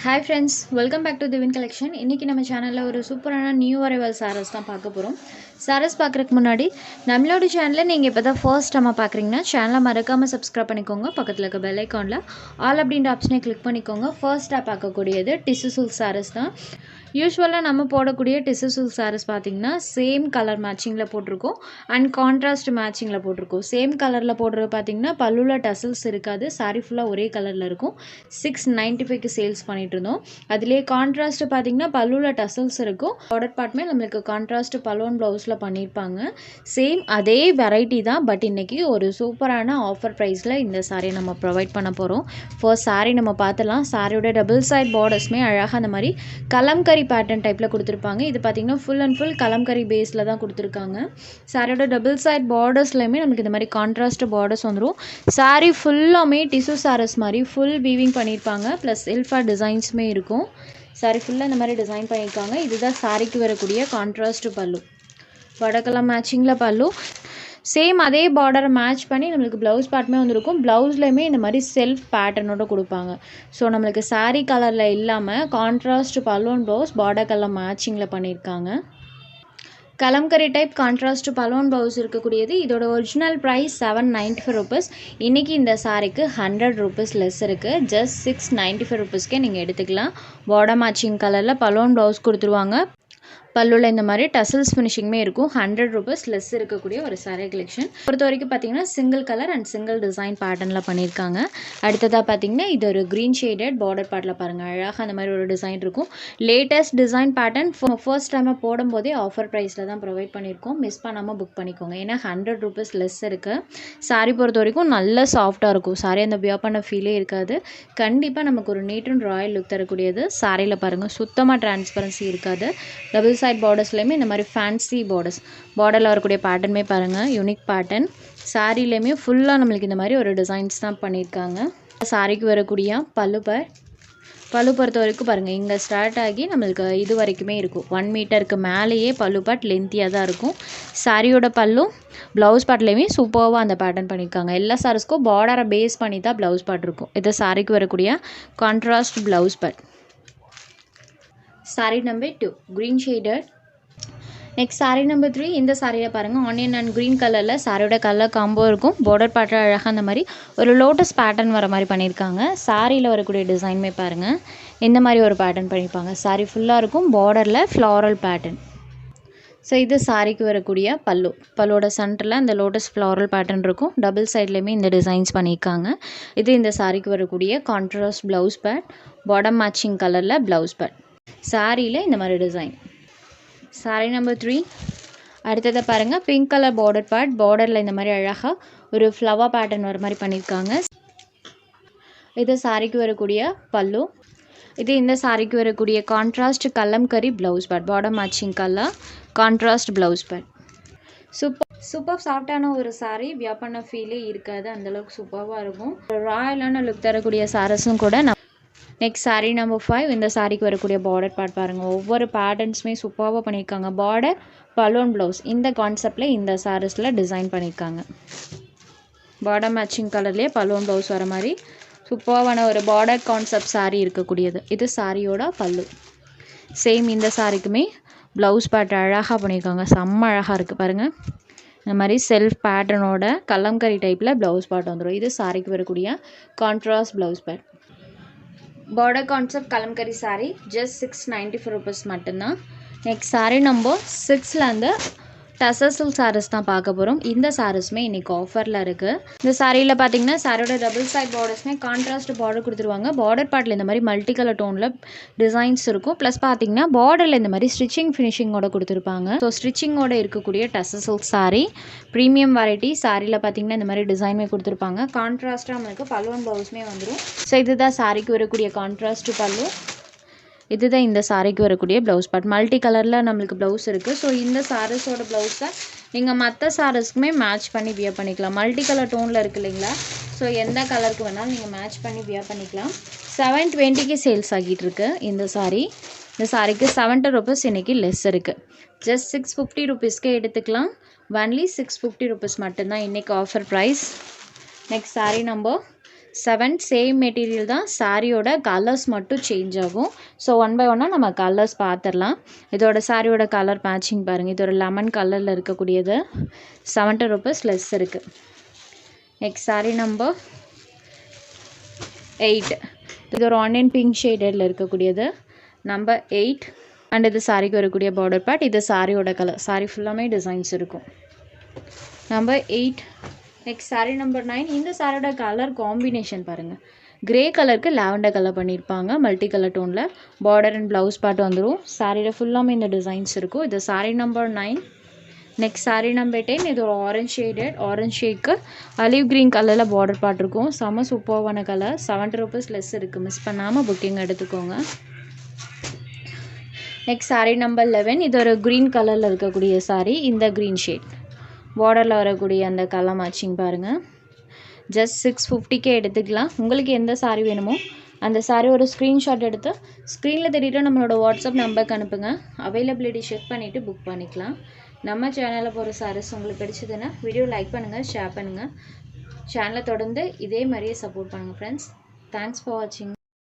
Hi friends, welcome back to Divin Collection. இன்னைக்கு நம்ம சேனல்ல ஒரு சூப்பரான நியூ அரைவல் சாரீஸ் தான் பார்க்க போறோம். சாரீஸ் பார்க்கறதுக்கு முன்னாடி நம்மளோட சேனலை நீங்க இப்பதான் ஃபர்ஸ்ட் டைம் பார்க்கறீங்கன்னா சேனலை மறக்காம Subscribe பண்ணிக்கோங்க. பக்கத்துல இருக்க பெல் ஐகான்ல ஆல் அப்படிங்கற ஆப்ஷனை கிளிக் பண்ணிக்கோங்க. ஃபர்ஸ்டா பார்க்கக்கூடியது டிஷ்யூ சில்க் சாரீஸ் தான். யூசுவலா நம்ம போடக்கூடிய டிஷ்யூ சில்க் சாரீஸ் பாத்தீங்கன்னா சேம் கலர் மேட்சிங்ல போட்டுருக்கோம் அண்ட் கான்ட்ராஸ்ட் மேட்சிங்ல போட்டுருக்கோம். சேம் கலர்ல போடுறது பாத்தீங்கன்னா பல்லுல டசல்ஸ் இருக்காது. சாரி ஃபுல்லா ஒரே கலர்ல இருக்கும். 695 க்கு சேல்ஸ் பண்ணிட்டு இருந்தோம். அதிலே கான்ட்ராஸ்ட் பாத்தீங்கன்னா பல்லுல டசல்ஸ் இருக்கும். பார்டர் பார்ட்மே நமக்கு கான்ட்ராஸ்ட் பலூன் ப்ளவுஸ்ல பண்ணிருப்பாங்க. சேம் அதே வெரைட்டி தான். பட் இன்னைக்கு ஒரு சூப்பரான ஆஃபர் பிரைஸ்ல இந்த சாரியை நம்ம ப்ரொவைட் பண்ண போறோம். ஃபர்ஸ்ட் சாரி நம்ம பார்த்தலாம். சாரியோட டபுள் சைட் பார்டர்ஸ்மே அழகா அந்த மாதிரி கலம்கரி பேட்டர்ன் டைப்ல கொடுத்திருப்பாங்க. இது பாத்தீங்கன்னா ஃபுல் அண்ட் ஃபுல் கலம்கரி பேஸ்ல தான் கொடுத்திருக்காங்க. சாரியோட டபுள் சைட் பார்டர்ஸ்லயுமே நமக்கு இந்த மாதிரி கான்ட்ராஸ்ட் பார்டர்ஸ் வந்துரும். சாரி ஃபுல்லாமே டிஷ்யூ சாரீஸ் மாதிரி ஃபுல் வீவிங் பண்ணிருப்பாங்க. பிளஸ் எல்ஃபா டிசைன்ஸ்மே இருக்கும். சாரி ஃபுல்லா இந்த மாதிரி டிசைன் பண்ணிருக்காங்க. இதுதான் சாரிக்கு வரக்கூடிய கான்ட்ராஸ்ட் பல்லு. வடகலம் மேட்சிங்ல பல்லு. சேம் அதே பார்டரை மேட்ச் பண்ணி நம்மளுக்கு ப்ளவுஸ் பார்ட்டுமே வந்துருக்கும். ப்ளவுஸ்லையுமே இந்த மாதிரி செல்ஃப் பேட்டர்னோட கொடுப்பாங்க. ஸோ நம்மளுக்கு சாரீ கலரில் இல்லாமல் contrast balloon blouse border colour மேட்சிங்கில் பண்ணியிருக்காங்க. Kalamkari type contrast balloon blouse இருக்கக்கூடியது. இதோட ஒரிஜினல் ப்ரைஸ் 795 ருபீஸ். இன்றைக்கி இந்த சாரிக்கு 100 ருபீஸ் லெஸ் இருக்குது. ஜஸ்ட் 695 ருபீஸ்க்கே நீங்கள் எடுத்துக்கலாம். பார்டர் மேட்சிங் கலரில் பலூன் ப்ளவுஸ் கொடுத்துருவாங்க. பல்லுல இந்த மாதிரி டசல்ஸ் ஃபினிஷிங்மே இருக்கும். 100 ருபீஸ் லெஸ் இருக்கக்கூடிய ஒரு சாரீ கலெக்ஷன். பொறுத்த வரைக்கும் பார்த்தீங்கன்னா single colour and single design பேட்டர்னில் பண்ணியிருக்காங்க. அடுத்ததாக பார்த்தீங்கன்னா இது ஒரு க்ரீன் ஷேடட் பார்டர் பார்ட்டில் பாருங்கள் அழகாக அந்த மாதிரி ஒரு டிசைன் இருக்கும். லேட்டஸ்ட் டிசைன் பேட்டர்ன் ஃபர்ஸ்ட் டைமாக போடும்போதே ஆஃபர் ப்ரைஸில் தான் ப்ரொவைட் பண்ணியிருக்கோம். மிஸ் பண்ணாமல் புக் பண்ணிக்கோங்க. ஏன்னா 100 ருபீஸ் லெஸ் இருக்குது. சாரீ பொறுத்த வரைக்கும் நல்ல சாஃப்டாக இருக்கும். சாரீ அந்த வியர் பண்ண ஃபீலே இருக்காது. கண்டிப்பாக நமக்கு ஒரு நீட் அண்ட் ராயல் லுக் தரக்கூடியது. சாரியில் பாருங்கள் சுத்தமாக டிரான்ஸ்பரன்சி இருக்காது. டபுள் சைட் பார்டர்ஸ்லையுமே இந்த மாதிரி ஃபேன்சி பார்டரில் வரக்கூடிய பேட்டர்னுமே பாருங்கள் யூனிக் பேட்டர்ன். சாரிலையுமே ஃபுல்லாக நம்மளுக்கு இந்த மாதிரி ஒரு டிசைன்ஸ் தான் பண்ணியிருக்காங்க. சாரிக்கு வரக்கூடிய பல்லு பொறுத்த வரைக்கும் பாருங்கள் இங்கே ஸ்டார்ட் ஆகி நம்மளுக்கு இது வரைக்குமே இருக்கும். 1 மீட்டருக்கு மேலேயே பல்லு பார்ட் லென்த்தியாக தான் இருக்கும். சாரியோட பல்லும் ப்ளவுஸ் பார்ட்லேயுமே சூப்பராக அந்த பேட்டர்ன் பண்ணியிருக்காங்க. எல்லா சாரீஸ்க்கும் பார்டரை பேஸ் பண்ணி தான் ப்ளவுஸ் பார்ட் இருக்கும். இது சாரிக்கு வரக்கூடிய contrast blouse part. Sari number 2 green shaded. Next sari number 3. இந்த சாரியில் பாருங்கள் ஆனியன் அண்ட் க்ரீன் கலரில் சாரியோட கலர் காம்போ இருக்கும். பார்டர் பார்ட்டில் அழகாக அந்த மாதிரி ஒரு லோட்டஸ் பேட்டர்ன் வர மாதிரி பண்ணியிருக்காங்க. சாரியில் வரக்கூடிய டிசைனுமே பாருங்கள் இந்த மாதிரி ஒரு பேட்டர்ன் பண்ணியிருப்பாங்க. சாரி ஃபுல்லாக இருக்கும். பார்டரில் ஃப்ளாரல் பேட்டர்ன். ஸோ இது சாரிக்கு வரக்கூடிய பல்லோட சென்டரில் அந்த லோட்டஸ் ஃப்ளாரல் பேட்டர்ன் இருக்கும். டபுள் சைட்லேயுமே இந்த டிசைன்ஸ் பண்ணியிருக்காங்க. இது இந்த சாரிக்கு வரக்கூடிய contrast blouse pad. Bottom matching கலரில் ப்ளவுஸ் பேட். சாரியில் இந்த மாதிரி டிசைன். Sorry number 3. அடுத்ததை பாருங்கள் பிங்க் கலர் பார்டர் பார்ட். பார்டரில் இந்த மாதிரி அழகாக ஒரு ஃப்ளவர் பேட்டர்ன் வர மாதிரி பண்ணியிருக்காங்க. இது சாரிக்கு வரக்கூடிய பல்லு. இது இந்த சாரிக்கு வரக்கூடிய contrast kalamkari blouse part. Bottom matching colour contrast blouse part. Super சாஃப்டான ஒரு சாரீ. வியர் பண்ண ஃபீலே இருக்காது. அந்தளவுக்கு சூப்பராக இருக்கும். ராயலான லுக் தரக்கூடிய சாரீஸும் கூட. Next sari number 5. இந்த சாரிக்கு வரக்கூடிய பார்டர் பார்ட் பாருங்கள். ஒவ்வொரு பேட்டர்ன்ஸுமே சூப்பராக பண்ணியிருக்காங்க. பார்டர் பலூன் ப்ளவுஸ் இந்த கான்செப்டில் இந்த சாரீஸில் டிசைன் பண்ணியிருக்காங்க. பார்டர் மேட்சிங் கலர்லேயே பலூன் ப்ளவுஸ் வர மாதிரி சூப்பரான ஒரு பார்டர் கான்செப்ட் சாரீ இருக்கக்கூடியது. இது சாரியோட பல்லு. சேம் இந்த சாரிக்குமே ப்ளவுஸ் பார்ட் அழகாக பண்ணியிருக்காங்க. செம்ம அழகாக இருக்குது பாருங்கள். இந்த மாதிரி செல்ஃப் பேட்டர்னோட கலம்கரி டைப்பில் ப்ளவுஸ் பார்ட் வந்துடும். இது சாரிக்கு வரக்கூடிய contrast blouse part. Border concept kalamkari sari. Just 695 rupees மட்டும்தான். நெக்ஸ்ட் சாரீ நம்பர் 6ல் அந்த டசர் சில்க் சாரீஸ் தான் பார்க்க போகிறோம். இந்த சாரீஸுமே இன்றைக்கி ஆஃபரில் இருக்குது. இந்த சாரியில் பார்த்தீங்கன்னா சாரியோட டபுள் சைட் பார்டர்ஸ்மே கான்ட்ராஸ்ட் பார்டர் கொடுத்துருவாங்க. பார்டர் பார்ட்டில் இந்த மாதிரி மல்டி கலர் டோனில் டிசைன்ஸ் இருக்கும். ப்ளஸ் பார்த்தீங்கன்னா பார்டரில் இந்த மாதிரி ஸ்டிச்சிங் ஃபினிஷிங்கோட கொடுத்துருப்பாங்க. ஸோ ஸ்டிச்சிங்கோட இருக்கக்கூடிய tussar silk sari premium variety. சாரியில் பார்த்தீங்கன்னா இந்த மாதிரி டிசைனுமே கொடுத்துருப்பாங்க. கான்ட்ராஸ்ட்டாக நம்மளுக்கு பல்லுவன் ப்ளவுஸ்மே வந்துடும். ஸோ இதுதான் சாரிக்கு வரக்கூடிய கான்ட்ராஸ்ட் பல்லு. இதுதான் இந்த சாரிக்கு வரக்கூடிய ப்ளவுஸ் பார்ட். மல்டி கலரில் நம்மளுக்கு ப்ளவுஸ் இருக்குது. ஸோ இந்த சாரீஸோட ப்ளவுஸை நீங்கள் மற்ற சாரீஸ்க்குமே மேட்ச் பண்ணி வியர் பண்ணிக்கலாம். மல்டி கலர் டோனில் இருக்குது இல்லைங்களா. ஸோ எந்த கலருக்கு வேணாலும் நீங்கள் மேட்ச் பண்ணி வியர் பண்ணிக்கலாம். 720க்கு சேல்ஸ் ஆகிட்டு இருக்கு இந்த சாரீ. இந்த சாரிக்கு 70 ருபீஸ் இன்றைக்கி லெஸ் இருக்குது. ஜஸ்ட் 650 ருபீஸ்க்கே எடுத்துக்கலாம். ஒன்லி 650 ருபீஸ் மட்டும்தான் இன்றைக்கி offer price. Next sari number 7 same material தான். சாரியோட கலர்ஸ் மட்டும் சேஞ்ச் ஆகும். ஸோ ஒன் பை ஒன்னாக நம்ம கலர்ஸ் பார்த்துடலாம். இதோட சாரியோட கலர் மேட்சிங் பாருங்கள். இது ஒரு லெமன் கலரில் இருக்கக்கூடியது. 70 rupees லெஸ் இருக்குது. Next sari number 8. இது ஒரு ஆனியன் பிங்க் ஷேடடில் இருக்கக்கூடியது. நம்பர் 8. அண்ட் இது சாரிக்கு வரக்கூடிய பார்டர் பார்ட். இது சாரியோட கலர். சாரி ஃபுல்லாமே டிசைன்ஸ் இருக்கும். நம்பர் 8. Next sari number 9. இந்த சாரியோட கலர் காம்பினேஷன் பாருங்கள். கிரே கலருக்கு லாவெண்டர் கலர் பண்ணியிருப்பாங்க. மல்டி கலர் டோனில் பார்டர் அண்ட் ப்ளவுஸ் பார்ட் வந்துடும். சாரியில் ஃபுல்லாமே இந்த டிசைன்ஸ் இருக்கும். இது sari number 9. Next sari number 10. இது ஒரு ஆரஞ்ச் ஷேடட். ஆரஞ்ச் ஷேக்கு அலிவ் க்ரீன் கலரில் பார்டர் பார்ட் இருக்கும். செம்ம சூப்பர்வான கலர். 70 rupees லெஸ் இருக்குது. மிஸ் பண்ணாமல் புக்கிங் எடுத்துக்கோங்க. Next sari number 11. இது ஒரு க்ரீன் கலரில் இருக்கக்கூடிய சாரி. இந்த க்ரீன் ஷேட் பார்டரில் வரக்கூடிய அந்த கலர் மேட்சிங் பாருங்கள். ஜஸ்ட் 650 எடுத்துக்கலாம். உங்களுக்கு எந்த சாரி வேணுமோ அந்த சாரி ஒரு ஸ்க்ரீன்ஷாட் எடுத்து ஸ்க்ரீனில் தெரியுற நம்மளோட வாட்ஸ்அப் நம்பருக்கு அனுப்புங்க. அவைலபிலிட்டி செக் பண்ணிவிட்டு புக் பண்ணிக்கலாம். நம்ம சேனலில் போகிற சாரீஸ் உங்களுக்கு பிடிச்சதுன்னா வீடியோ லைக் பண்ணுங்கள், ஷேர் பண்ணுங்கள். சேனலை தொடர்ந்து இதே மாதிரியே சப்போர்ட் பண்ணுங்கள் ஃப்ரெண்ட்ஸ். தேங்க்ஸ் ஃபார் வாட்சிங்.